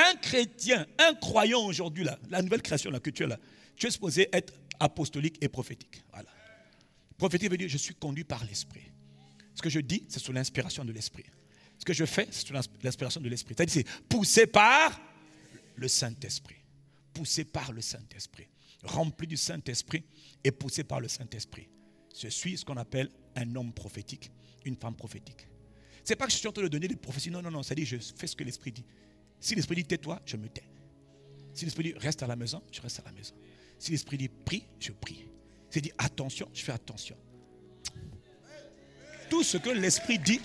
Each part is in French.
Un chrétien, un croyant aujourd'hui, là, la nouvelle création là, que tu es là, tu es supposé être apostolique et prophétique. Voilà. Prophétique veut dire je suis conduit par l'esprit. Ce que je dis, c'est sous l'inspiration de l'esprit. Ce que je fais, c'est sous l'inspiration de l'esprit. C'est-à-dire c'est poussé par le Saint-Esprit. Poussé par le Saint-Esprit. Rempli du Saint-Esprit et poussé par le Saint-Esprit. Je suis ce qu'on appelle un homme prophétique, une femme prophétique. Ce n'est pas que je suis en train de donner des prophéties. Non, non, non. C'est-à-dire je fais ce que l'Esprit dit. Si l'Esprit dit tais-toi, je me tais. Si l'Esprit dit reste à la maison, je reste à la maison. Si l'Esprit dit prie, je prie. S'il dit attention, je fais attention. Tout ce que l'Esprit dit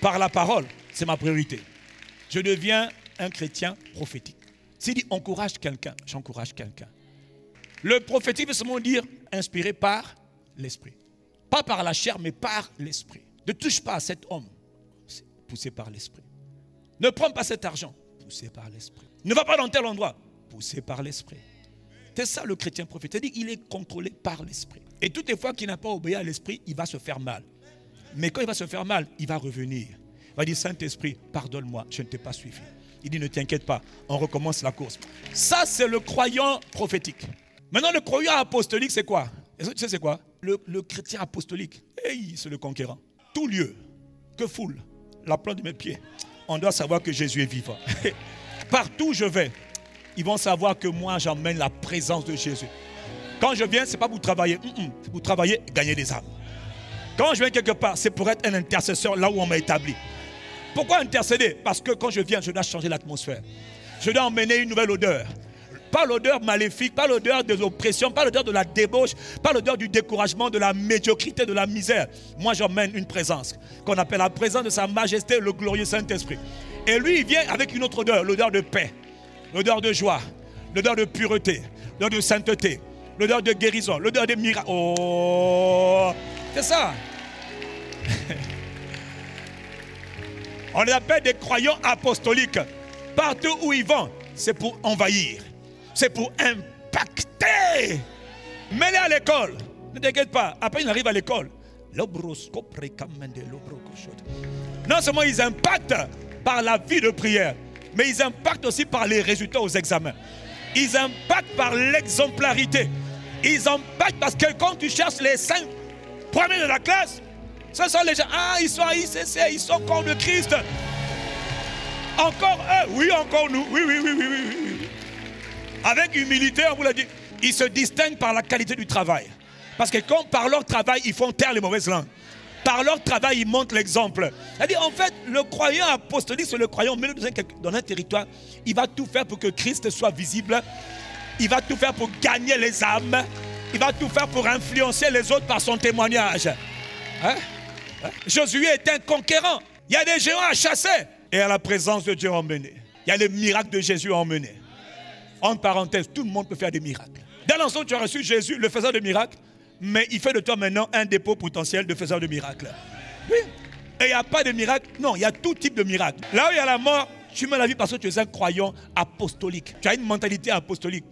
par la parole, c'est ma priorité. Je deviens un chrétien prophétique. S'il dit encourage quelqu'un, j'encourage quelqu'un. Le prophétique veut seulement dire inspiré par l'Esprit. Pas par la chair, mais par l'Esprit. Ne touche pas à cet homme, poussé par l'Esprit. Ne prends pas cet argent, poussé par l'Esprit. Ne va pas dans tel endroit, poussé par l'Esprit. C'est ça le chrétien prophétique. C'est-à-dire qu'il est contrôlé par l'Esprit. Et toutes les fois qu'il n'a pas obéi à l'Esprit, il va se faire mal. Mais quand il va se faire mal, il va revenir. Il va dire, Saint-Esprit, pardonne-moi, je ne t'ai pas suivi. Il dit, ne t'inquiète pas, on recommence la course. Ça, c'est le croyant prophétique. Maintenant, le croyant apostolique, c'est quoi? Tu sais, c'est quoi? Le chrétien apostolique, hey, c'est le conquérant. Tout lieu que foule la plante de mes pieds, on doit savoir que Jésus est vivant. Partout où je vais, ils vont savoir que moi, j'emmène la présence de Jésus. Quand je viens, ce n'est pas pour travailler. C'est pour travailler et gagner des âmes. Quand je viens quelque part, c'est pour être un intercesseur là où on m'a établi. Pourquoi intercéder? Parce que quand je viens, je dois changer l'atmosphère. Je dois emmener une nouvelle odeur. Pas l'odeur maléfique, pas l'odeur des oppressions, pas l'odeur de la débauche, pas l'odeur du découragement, de la médiocrité, de la misère. Moi, j'emmène une présence qu'on appelle la présence de sa majesté, le glorieux Saint-Esprit. Et lui, il vient avec une autre odeur, l'odeur de paix, l'odeur de joie, l'odeur de pureté, l'odeur de sainteté, l'odeur de guérison, l'odeur de miracle. Oh, c'est ça. On les appelle des croyants apostoliques. Partout où ils vont, c'est pour envahir. C'est pour impacter. Mets-les à l'école. Ne t'inquiète pas. Après, ils arrivent à l'école. Non seulement ils impactent par la vie de prière, mais ils impactent aussi par les résultats aux examens. Ils impactent par l'exemplarité. Ils impactent parce que quand tu cherches les 5 premiers de la classe, ce sont les gens, ah, ils sont à ICC, ils sont corps de Christ. Encore eux, oui, encore nous, oui. Avec humilité, on vous l'a dit, ils se distinguent par la qualité du travail. Parce que quand par leur travail, ils font taire les mauvaises langues. Par leur travail, ils montrent l'exemple. C'est-à-dire, en fait, le croyant apostolique, c'est le croyant, mais dans un territoire, il va tout faire pour que Christ soit visible. Il va tout faire pour gagner les âmes. Il va tout faire pour influencer les autres par son témoignage. Josué est un conquérant. Il y a des géants à chasser. Et à la présence de Dieu emmené. Il y a les miracles de Jésus emmenés. Entre parenthèses, tout le monde peut faire des miracles. Dès l'instant où tu as reçu Jésus, le faiseur de miracles, mais il fait de toi maintenant un dépôt potentiel de faiseur de miracles. Oui. Et il n'y a pas de miracle. Non, il y a tout type de miracle. Là où il y a la mort, tu mets la vie parce que tu es un croyant apostolique. Tu as une mentalité apostolique.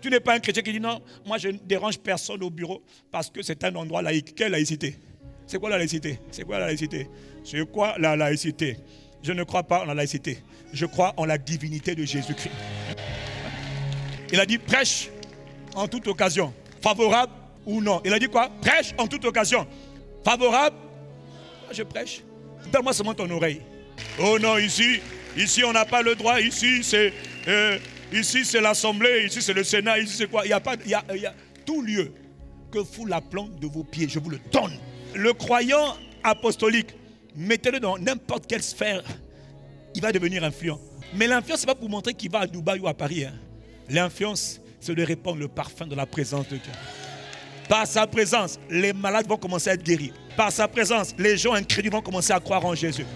Tu n'es pas un chrétien qui dit non, moi je ne dérange personne au bureau parce que c'est un endroit laïque. Quelle laïcité? C'est quoi la laïcité? C'est quoi la laïcité? C'est quoi la laïcité? Je ne crois pas en la laïcité. Je crois en la divinité de Jésus-Christ. Il a dit prêche en toute occasion. Favorable ou non. Il a dit quoi? Prêche en toute occasion. Favorable? Je prêche. Donne-moi seulement ton oreille. Oh non, ici on n'a pas le droit. Ici c'est l'Assemblée. Ici c'est le Sénat. Ici c'est quoi? Il y a tout lieu que fout la plante de vos pieds. Je vous le donne. Le croyant apostolique, mettez-le dans n'importe quelle sphère, il va devenir influent. Mais l'influence, ce n'est pas pour montrer qu'il va à Dubaï ou à Paris. L'influence, c'est de répandre le parfum de la présence de Dieu. Par sa présence, les malades vont commencer à être guéris. Par sa présence, les gens incrédules vont commencer à croire en Jésus.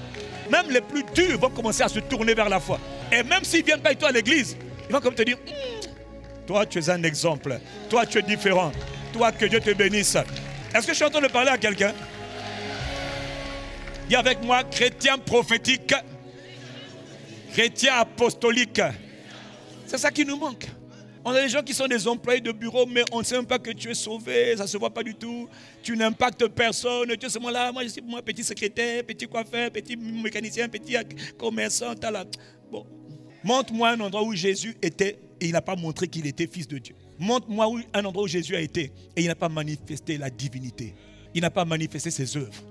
Même les plus durs vont commencer à se tourner vers la foi. Et même s'ils ne viennent pas avec toi à l'église, ils vont comme te dire, toi tu es un exemple, toi tu es différent, toi que Dieu te bénisse. Est-ce que je suis en train de parler à quelqu'un? Dis avec moi, chrétien prophétique, chrétien apostolique. C'est ça qui nous manque. On a des gens qui sont des employés de bureau, mais on ne sait même pas que tu es sauvé, ça ne se voit pas du tout. Tu n'impactes personne, tu es seulement là, moi je suis petit secrétaire, petit coiffeur, petit mécanicien, petit commerçant. Bon. Montre-moi un endroit où Jésus était et il n'a pas montré qu'il était fils de Dieu. Montre-moi un endroit où Jésus a été et il n'a pas manifesté la divinité. Il n'a pas manifesté ses œuvres.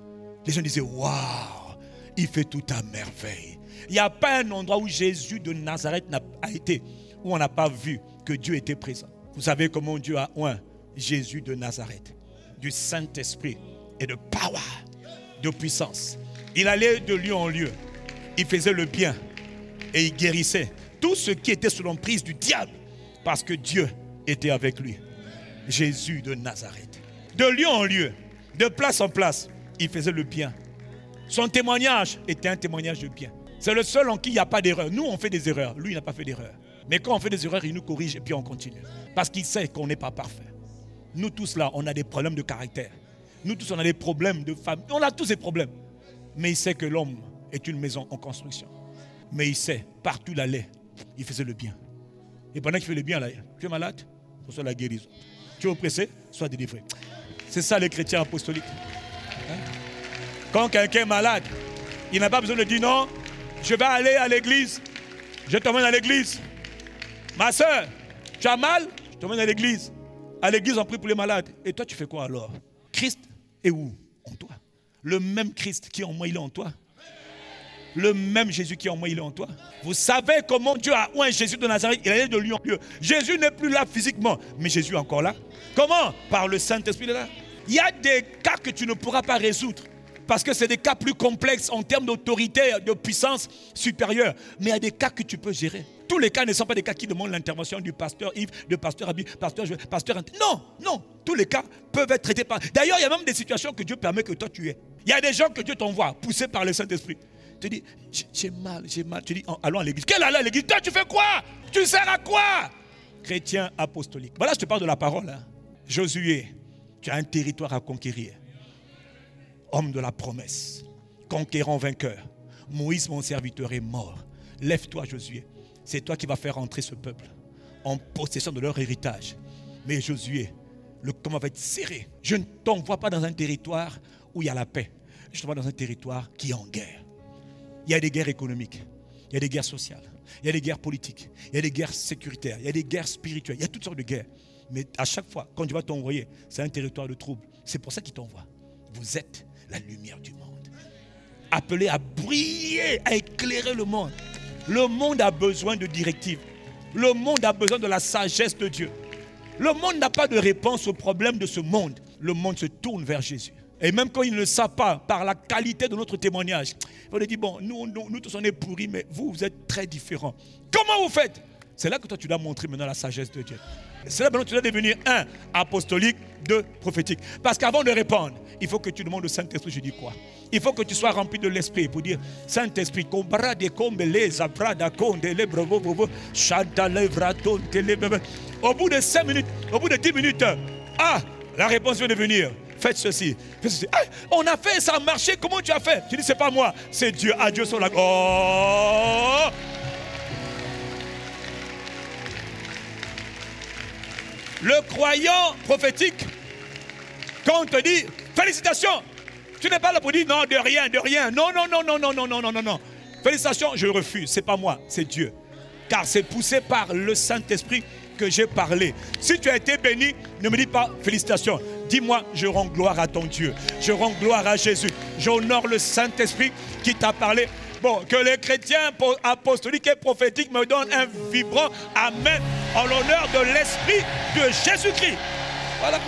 Les gens disaient, waouh, il fait tout à merveille. Il n'y a pas un endroit où Jésus de Nazareth a été, où on n'a pas vu que Dieu était présent. Vous savez comment Dieu a oint Jésus de Nazareth, du Saint-Esprit et de power, de puissance. Il allait de lieu en lieu. Il faisait le bien et il guérissait tout ce qui était sous l'emprise du diable parce que Dieu était avec lui. Jésus de Nazareth. De lieu en lieu, de place en place, il faisait le bien. Son témoignage était un témoignage de bien. C'est le seul en qui il n'y a pas d'erreur. Nous, on fait des erreurs. Lui, il n'a pas fait d'erreur. Mais quand on fait des erreurs, il nous corrige et puis on continue. Parce qu'il sait qu'on n'est pas parfait. Nous tous là, on a des problèmes de caractère. Nous tous, on a des problèmes de famille. On a tous des problèmes. Mais il sait que l'homme est une maison en construction. Mais il sait, partout où il allait, il faisait le bien. Et pendant qu'il fait le bien, là, tu es malade, reçois la guérison. Tu es oppressé, sois délivré. C'est ça les chrétiens apostoliques. Hein? Quand quelqu'un est malade, il n'a pas besoin de dire non, je vais aller à l'église, je t'emmène à l'église. Ma soeur, tu as mal, je t'emmène à l'église. À l'église, on prie pour les malades. Et toi, tu fais quoi alors? Christ est où? En toi. Le même Christ qui est en moi, il est en toi. Le même Jésus qui est en moi, il est en toi. Vous savez comment Dieu a oint Jésus de Nazareth? Il allait de lieu en lieu. Jésus n'est plus là physiquement, mais Jésus est encore là. Comment? Par le Saint-Esprit de là. Il y a des cas que tu ne pourras pas résoudre. Parce que c'est des cas plus complexes en termes d'autorité, de puissance supérieure. Mais il y a des cas que tu peux gérer. Tous les cas ne sont pas des cas qui demandent l'intervention du pasteur Yves, de pasteur Abi, pasteur... Non, non. Tous les cas peuvent être traités par... D'ailleurs, il y a même des situations que Dieu permet que toi tu aies. Il y a des gens que Dieu t'envoie, poussés par le Saint-Esprit. Tu dis, j'ai mal, j'ai mal. Tu dis, allons à l'église. Quelle allée à l'église? Toi, tu fais quoi? Tu sers à quoi? Chrétien apostolique. Voilà, je te parle de la parole. Hein. Josué, tu as un territoire à conquérir. Homme de la promesse, conquérant vainqueur. Moïse, mon serviteur, est mort. Lève-toi, Josué. C'est toi qui vas faire entrer ce peuple en possession de leur héritage. Mais Josué, le combat va être serré. Je ne t'envoie pas dans un territoire où il y a la paix. Je t'envoie dans un territoire qui est en guerre. Il y a des guerres économiques, il y a des guerres sociales, il y a des guerres politiques, il y a des guerres sécuritaires, il y a des guerres spirituelles, il y a toutes sortes de guerres. Mais à chaque fois, quand tu vas t'envoyer, c'est un territoire de trouble. C'est pour ça qu'il t'envoie. Vous êtes la lumière du monde. Appelé à briller, à éclairer le monde. Le monde a besoin de directives. Le monde a besoin de la sagesse de Dieu. Le monde n'a pas de réponse aux problèmes de ce monde. Le monde se tourne vers Jésus. Et même quand ils ne le savent pas, par la qualité de notre témoignage, on leur dit, bon, nous tous on est pourris, mais vous êtes très différents. Comment vous faites? C'est là que toi tu dois montrer maintenant la sagesse de Dieu. C'est là que tu dois devenir un, apostolique, deux, prophétique. Parce qu'avant de répondre, il faut que tu demandes au Saint-Esprit, je dis quoi? Il faut que tu sois rempli de l'Esprit pour dire, Saint-Esprit, au bout de 5 minutes, au bout de 10 minutes, la réponse vient de venir. Faites ceci. Faites ceci. Ah, on a fait, ça a marché. Comment tu as fait? Tu dis, c'est pas moi, c'est Dieu. À Dieu sur la... Oh! Le croyant prophétique, quand on te dit, félicitations, tu n'es pas là pour dire, non, de rien, de rien. Non, non, non, non, non, non, non, non, non, non. Félicitations, je refuse. C'est pas moi, c'est Dieu. Car c'est poussé par le Saint-Esprit que j'ai parlé. Si tu as été béni, ne me dis pas félicitations. Dis-moi, je rends gloire à ton Dieu. Je rends gloire à Jésus. J'honore le Saint-Esprit qui t'a parlé. Bon, que les chrétiens apostoliques et prophétiques me donnent un vibrant amen en l'honneur de l'Esprit de Jésus-Christ. Voilà.